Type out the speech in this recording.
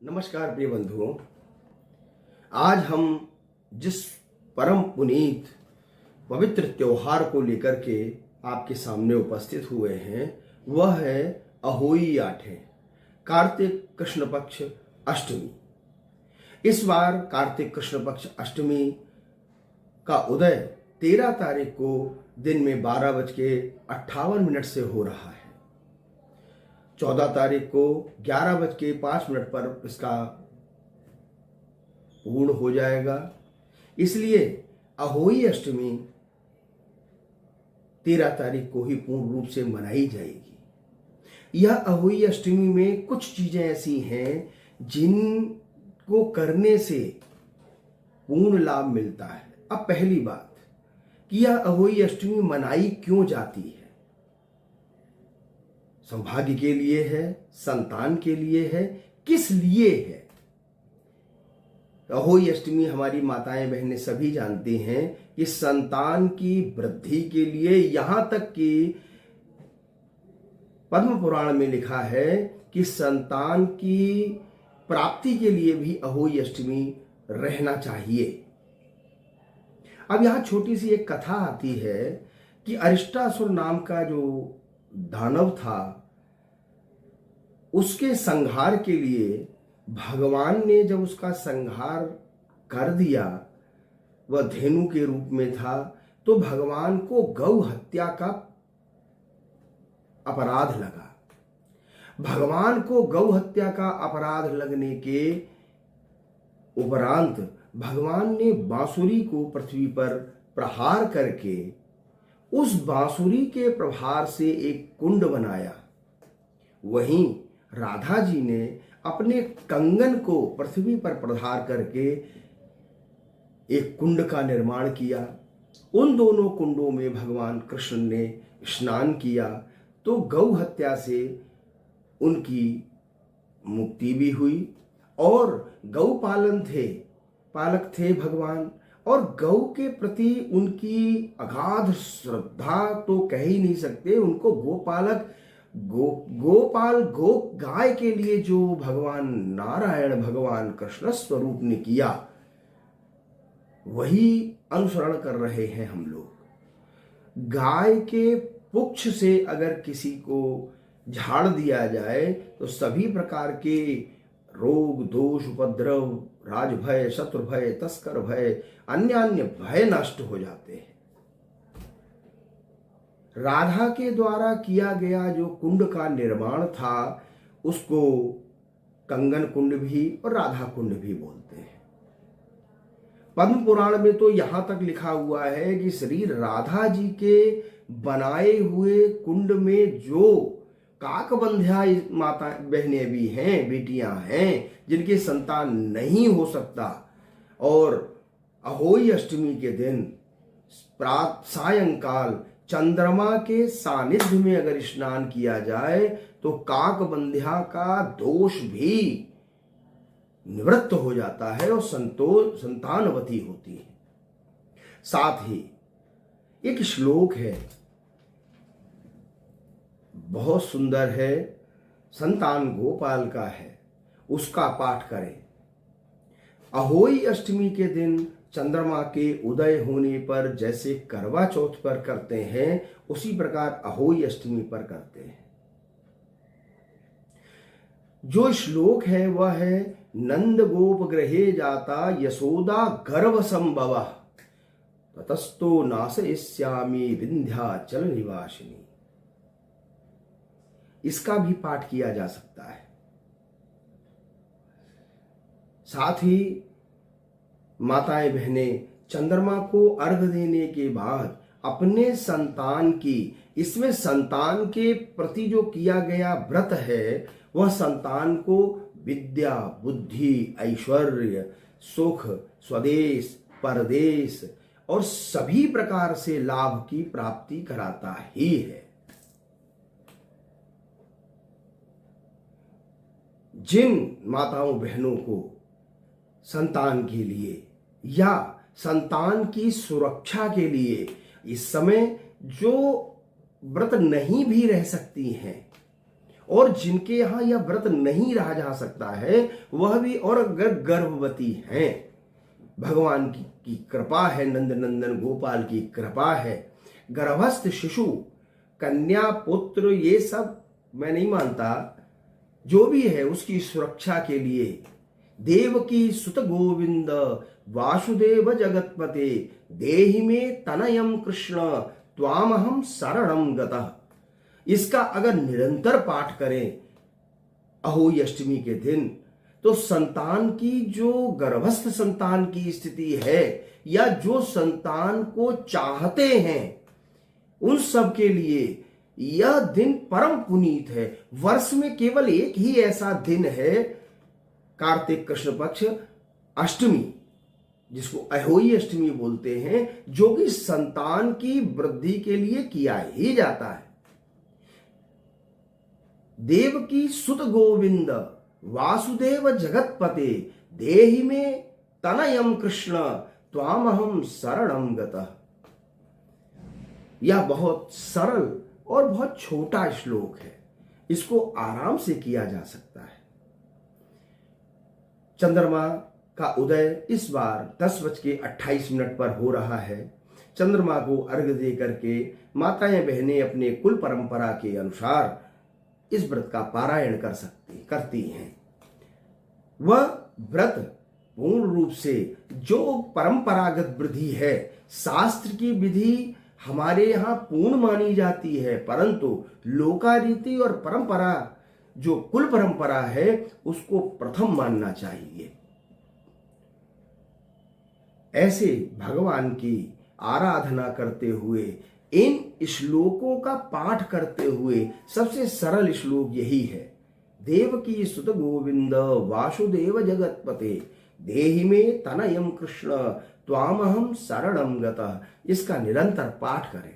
नमस्कार प्रिय बंधुओं, आज हम जिस परम पुनीत पवित्र त्योहार को लेकर के आपके सामने उपस्थित हुए हैं वह है अहोई आठे, कार्तिक कृष्ण पक्ष अष्टमी। इस बार कार्तिक कृष्ण पक्ष अष्टमी का उदय 13 तारीख को दिन में 12:58 से हो रहा है। 14 तारीख को 11:05 पर इसका पूर्ण हो जाएगा। इसलिए अहोई अष्टमी 13 तारीख को ही पूर्ण रूप से मनाई जाएगी। यह अहोई अष्टमी में कुछ चीजें ऐसी हैं जिनको करने से पूर्ण लाभ मिलता है। अब पहली बात कि यह अहोई अष्टमी मनाई क्यों जाती है? सौभाग्य के लिए है, संतान के लिए है, किस लिए है? अहोई अष्टमी हमारी माताएं बहनें सभी जानती हैं कि संतान की वृद्धि के लिए, यहां तक कि पद्म पुराण में लिखा है कि संतान की प्राप्ति के लिए भी अहोई अष्टमी रहना चाहिए। अब यहां छोटी सी एक कथा आती है कि अरिष्टासुर नाम का जो दानव था, उसके संहार के लिए भगवान ने जब उसका संहार कर दिया, वह धेनु के रूप में था, तो भगवान को गौ हत्या का अपराध लगा। भगवान को गौ हत्या का अपराध लगने के उपरांत भगवान ने बांसुरी को पृथ्वी पर प्रहार करके उस बांसुरी के प्रहार से एक कुंड बनाया। वहीं राधा जी ने अपने कंगन को पृथ्वी पर प्रहार करके एक कुंड का निर्माण किया। उन दोनों कुंडों में भगवान कृष्ण ने स्नान किया, तो गौ हत्या से उनकी मुक्ति भी हुई। और गौ पालक थे भगवान, और गौ के प्रति उनकी अगाध श्रद्धा तो कह ही नहीं सकते। उनको गोपालक गोपाल गो गाय के लिए जो भगवान नारायण भगवान कृष्ण स्वरूप ने किया, वही अनुसरण कर रहे हैं हम लोग। गाय के पुच्छ से अगर किसी को झाड़ दिया जाए तो सभी प्रकार के रोग दोष उपद्रव, राजभय, शत्रु भय, तस्कर भय, अन्य भय नष्ट हो जाते हैं। राधा के द्वारा किया गया जो कुंड का निर्माण था, उसको कंगन कुंड भी और राधा कुंड भी बोलते हैं। पद्म पुराण में तो यहां तक लिखा हुआ है कि श्री राधा जी के बनाए हुए कुंड में जो काकबंध्या माता बहनें भी हैं, बेटियां हैं, जिनके संतान नहीं हो सकता, और अहोई अष्टमी के दिन सायंकाल चंद्रमा के सानिध्य में अगर स्नान किया जाए तो काकबंध्या का दोष भी निवृत्त हो जाता है और संतानवती होती है। साथ ही एक श्लोक है, बहुत सुंदर है, संतान गोपाल का है, उसका पाठ करें। अहोई अष्टमी के दिन चंद्रमा के उदय होने पर जैसे करवा चौथ पर करते हैं, उसी प्रकार अहोई अष्टमी पर करते हैं। जो श्लोक है वह है, नंद गोप गृहे जाता यशोदा गर्भ संभव ततस्तो नाशयिष्यामि विंध्याचल निवासिनी। इसका भी पाठ किया जा सकता है। साथ ही माताएं बहनें चंद्रमा को अर्घ देने के बाद अपने संतान की, इसमें संतान के प्रति जो किया गया व्रत है, वह संतान को विद्या, बुद्धि, ऐश्वर्य, सुख, स्वदेश, परदेश और सभी प्रकार से लाभ की प्राप्ति कराता ही है। जिन माताओं बहनों को संतान के लिए या संतान की सुरक्षा के लिए इस समय जो व्रत नहीं भी रह सकती हैं, और जिनके यहाँ यह व्रत नहीं रहा जा सकता है वह भी, और अगर गर्भवती हैं, भगवान की कृपा है, नंद नंदन गोपाल की कृपा है, गर्भस्थ शिशु, कन्या, पुत्र, ये सब मैं नहीं मानता, जो भी है उसकी सुरक्षा के लिए देवकी सुत गोविंद वासुदेव जगतपते देहि में तनयम कृष्ण त्वामहम शरणम गतः, इसका अगर निरंतर पाठ करें अहोई अष्टमी के दिन, तो संतान की, जो गर्भस्थ संतान की स्थिति है या जो संतान को चाहते हैं, उन सब के लिए यह दिन परम पुनीत है। वर्ष में केवल एक ही ऐसा दिन है, कार्तिक कृष्ण पक्ष अष्टमी, जिसको अहोई अष्टमी बोलते हैं, जो कि संतान की वृद्धि के लिए किया ही जाता है। देवकी सुत गोविंद वासुदेव जगतपते देहि में तनयम कृष्ण त्वामहम शरणम गतः। यह बहुत सरल और बहुत छोटा श्लोक है, इसको आराम से किया जा सकता है। चंद्रमा का उदय इस बार 10:28 पर हो रहा है। चंद्रमा को अर्घ्य दे करके माताएं बहनें अपने कुल परंपरा के अनुसार इस व्रत का पारायण करती हैं। वह व्रत पूर्ण रूप से जो परंपरागत विधि है, शास्त्र की विधि हमारे यहाँ पूर्ण मानी जाती है, परंतु लोकारीति और परंपरा, जो कुल परंपरा है, उसको प्रथम मानना चाहिए। ऐसे भगवान की आराधना करते हुए, इन श्लोकों का पाठ करते हुए सबसे सरल श्लोक यही है, देवकी सुत गोविंद वासुदेव जगतपते देहि में तनयम कृष्ण त्वामहम शरणम गतः। इसका निरंतर पाठ करें।